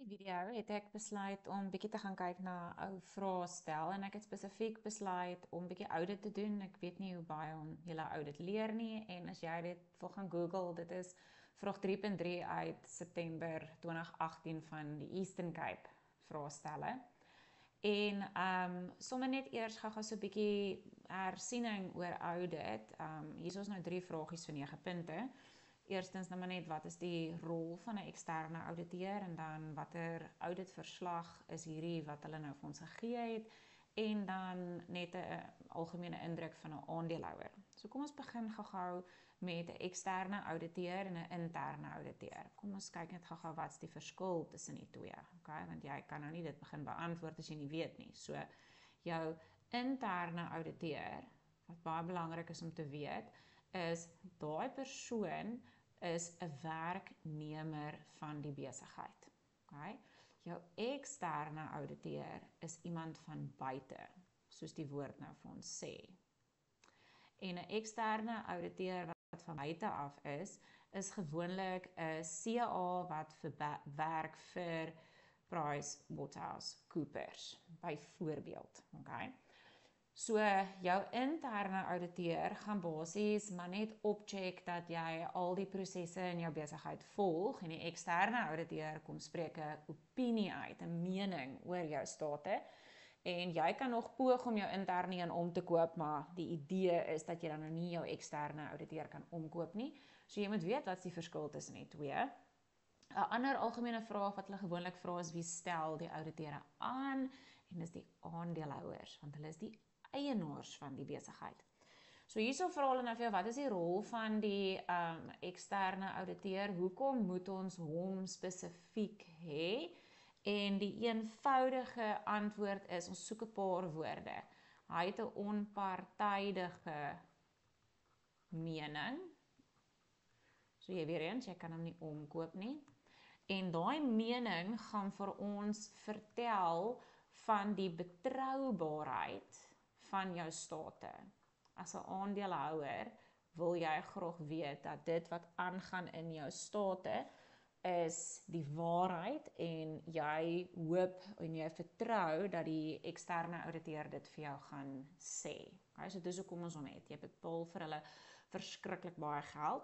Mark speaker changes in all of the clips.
Speaker 1: Die video het ek besluit om bietjie te gaan kyk na ou vraestel en ek het spesifiek besluit om bietjie audit te doen. Ek weet nie hoe baie julle audit leer nie en as jy dit wil gaan Google, dit is vraag 3.3 uit September 2018 van die Eastern Cape vraestelle. En sommer net eers gou so 'n bietjie hersiening oor audit. Hier is nou 3 vragies vir 9 punte. Eerstens nou maar net, wat is die rol van 'n eksterne ouditeur en dan watter auditverslag is hierdie wat hulle nou vir ons gegee het en dan net 'n algemene indruk van 'n aandeelhouer. So kom ons begin gou-gou met 'n eksterne ouditeur en 'n interne ouditeur. Kom ons kyk net gou-gou wat's die verskil tussen die twee. Okay, want jy kan nou nie dit begin beantwoord as jy nie weet nie. So jou interne ouditeur, wat baie belangrik is om te weet, is daai persoon is 'n werknemer van die besigheid. Okay? Jou eksterne ouditeur is iemand van buite, soos die woord nou vir ons sê. En 'n eksterne ouditeur wat van buite af is gewoonlik 'n CA wat werk vir PricewaterhouseCoopers, byvoorbeeld. Okay? So jou interne ouditeur gaan basies maar net opcheck dat jy al die prosesse in jou besigheid volg en die eksterne ouditeur kom spreek 'n opinie uit, 'n mening oor jou state. En jy kan nog poog om jou interne een om te koop, maar die idee is dat jy dan nou nie jou eksterne ouditeur kan omkoop nie. So jy moet weet wat is die verskil tussen die twee. 'n ander algemene vraag wat hulle gewoonlik vra is wie stel die ouditeure aan? En dis die aandeelhouers, want hulle is die eienaars van die besigheid. So hierso vra hulle nou vir jou, wat is die rol van die eksterne ouditeur? Hoekom moet ons hom spesifiek hê? En die eenvoudige antwoord is, ons soek 'n paar woorde. Hy het 'n onpartydige mening. So jy weer eens, jy kan hom nie omkoop nie. En daai mening gaan vir ons vertel van die betroubaarheid van jou state. As 'n aandeelhouer wil jy graag weet dat dit wat aangaan in jou state is die waarheid en jy hoop en jy vertrou dat die eksterne ouditeur dit vir jou gaan sê. Okay, so dis hoekom ons hom het. Jy betaal vir hulle verskriklik baie geld.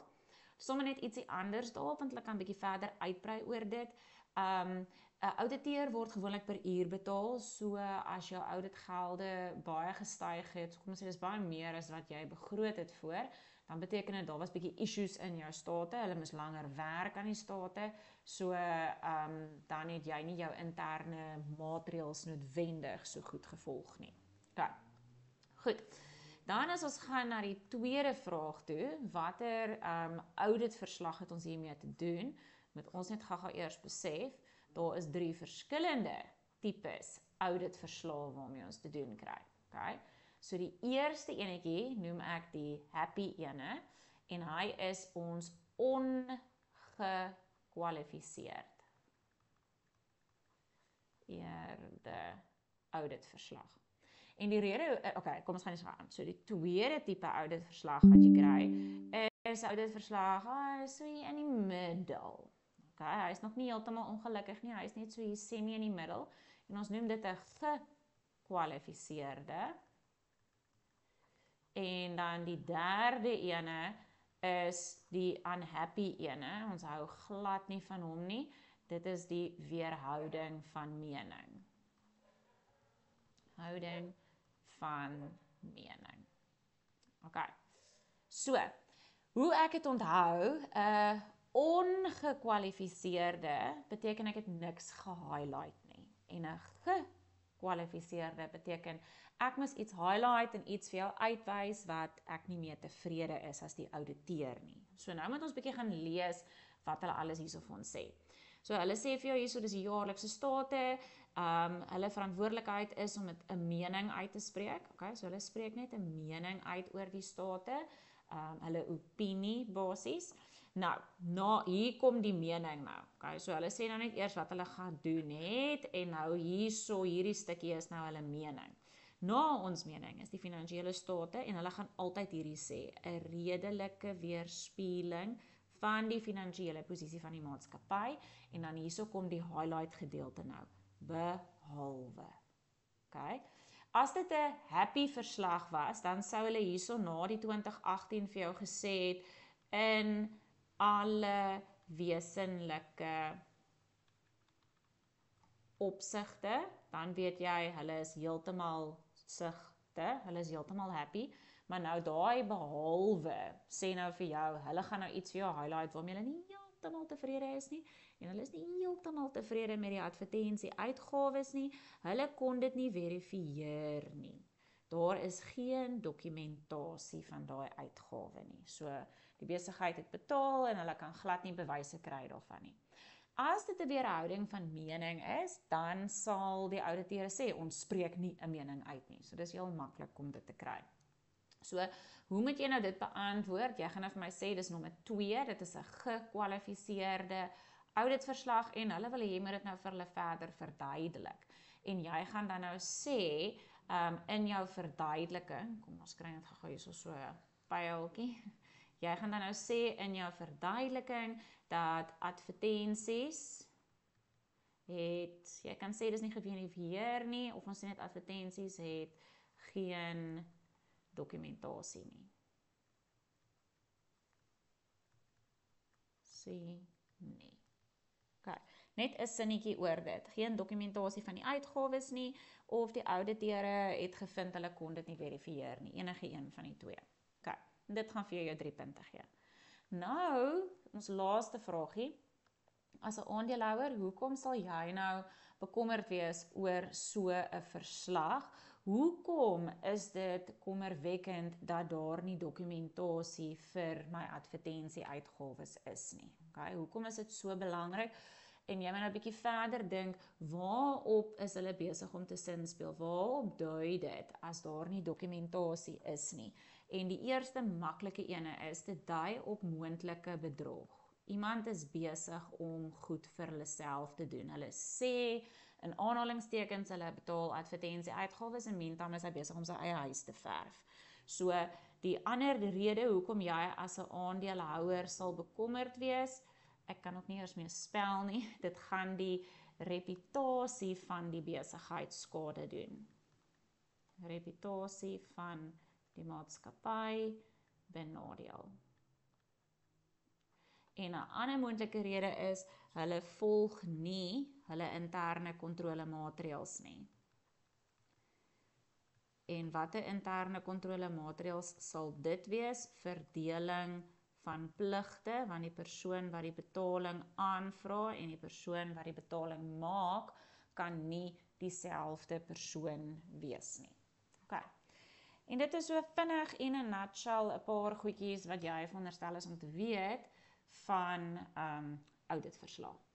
Speaker 1: Sommige net ietsie anders daarop, want hulle kan bietjie verder uitbrei oor dit. 'n Ouditeur word gewoonlik per uur betaal, so as jou auditgelde baie gestyg het, kom ons sê dis baie meer as wat jy begroot het voor, dan beteken dit daar was bietjie issues in jou state, hulle moes langer werk aan die state, so dan het jy nie jou interne maatreëls noodwendig so goed gevolg nie. Okay. Goed. Dan as ons gaan na die tweede vraag toe, watter auditverslag het ons hiermee te doen, moet ons net gou eers besef, daar is 3 verskillende tipes auditverslae waarmee ons te doen kry. Okay? So die eerste enetjie noem ek die happy ene, en hy is ons ongekwalifiseerd auditverslag. En die rede, okay, kom ons gaan eens aan. So die tweede tipe auditverslag wat jy kry, is auditverslag, so hier in die middel. Okay, hy is nog nie heeltemal ongelukkig nie, hy is net so hier semi in die middel, en ons noem dit 'n gekwalifiseerde. En dan die derde ene is die unhappy ene, ons hou glad nie van hom nie, dit is die weerhouding van mening. Houding van mening. Okay, so, hoe ek het onthou, ongekwalifiseerde beteken ek het niks gehighlight nie. En 'n gekwalifiseerde beteken ek moes iets highlight en iets vir jou uitwys wat ek nie mee tevrede is as die ouditeur nie. So nou moet ons bietjie gaan lees wat hulle alles hierso vir ons sê. So hulle sê vir jou hierso, dis die jaarlikse state, hulle verantwoordelikheid is om met 'n mening uit te spreek. Okay, so hulle spreek net 'n mening uit oor die state, hulle opinie basis. Nou, hier kom die mening nou. Okay, so hulle sê nou net eers wat hulle gaan doen het, en nou hierso, hierdie stukkie is nou hulle mening. Na ons mening is die finansiële state, en hulle gaan altyd hierdie sê, 'n redelike weerspieëling van die finansiële posisie van die maatskappy, en dan hierso kom die highlight gedeelte nou, behalwe. Okay. As dit 'n happy verslag was, dan sou hulle hierso na die 2018 vir jou gesê het, in alle wesenlike opsigte, dan weet jy, hulle is heeltemal sigte, hulle is heeltemal happy, maar nou daai behalwe, sê nou vir jou, hulle gaan nou iets vir jou highlight, waarmee hulle nie heeltemal tevrede is nie, en hulle is nie heeltemal tevrede met die advertensie uitgawes nie, hulle kon dit nie verifieer nie. Daar is geen dokumentasie van daai uitgawe nie. So, die besigheid het betaal en hulle kan glad nie bewyse kry daarvan nie. As dit 'n weerhouding van mening is, dan sal die ouditeur sê, ons spreek nie 'n mening uit nie. So, dis heel maklik om dit te kry. So, hoe moet jy nou dit beantwoord? Jy gaan nou vir my sê, dis nommer 2, dit is 'n gekwalifiseerde auditverslag, en hulle wil jy moet dit nou vir hulle verder verduidelik. En jy gaan dan nou sê, in jou verduideliking, kom ons kry net gou hierso so 'n pyltjie, jy gaan dan nou sê in jou verduideliking, dat advertensies het, jy kan sê dis nie geverifieer nie, of ons sê net advertensies het geen dokumentasie nie. Sê nee. Okay. Net 'n sinnetjie oor dit. Geen dokumentasie van die uitgawes nie, of die auditeure het gevind hulle kon dit nie verifieer nie. Enige een van die twee. Okay. Dit gaan vir jou 3 punte gee. Nou, ons laaste vraagie. As 'n aandeelhouer, hoekom sal jy nou bekommerd wees oor so 'n verslag? Hoekom is dit kommerwekkend dat daar nie dokumentasie vir my advertensie uitgawes is nie? Okay, hoekom is dit so belangrik? En jy moet nou 'n bietjie verder dink, waarop is hulle besig om te sinspeel? Waarop dui dit as daar nie dokumentasie is nie? En die eerste maklike ene is, dit dui op moontlike bedrog. Iemand is besig om goed vir hulle self te doen. Hulle sê, in aanhalingstekens, hulle betaal advertensie uitgawes, en meantime is hy besig om sy eie huis te verf. So, die ander rede hoekom jy as 'n aandeelhouer sal bekommerd wees, ek kan ook nie eers meer spel nie, dit gaan die reputasie van die besigheid skade doen. Reputasie van die maatskappy benadeel. En 'n ander moontlike rede is, hulle volg nie hulle interne kontrolemaatreëls nie. En watter interne kontrolemaatreëls sal dit wees? Verdeling van pligte, want die persoon wat die betaling aanvra en die persoon wat die betaling maak, kan nie dieselfde persoon wees nie. Okay. En dit is so vinnig en in 'n nutshell 'n paar goedjies wat jy veronderstel is om te weet van auditverslag.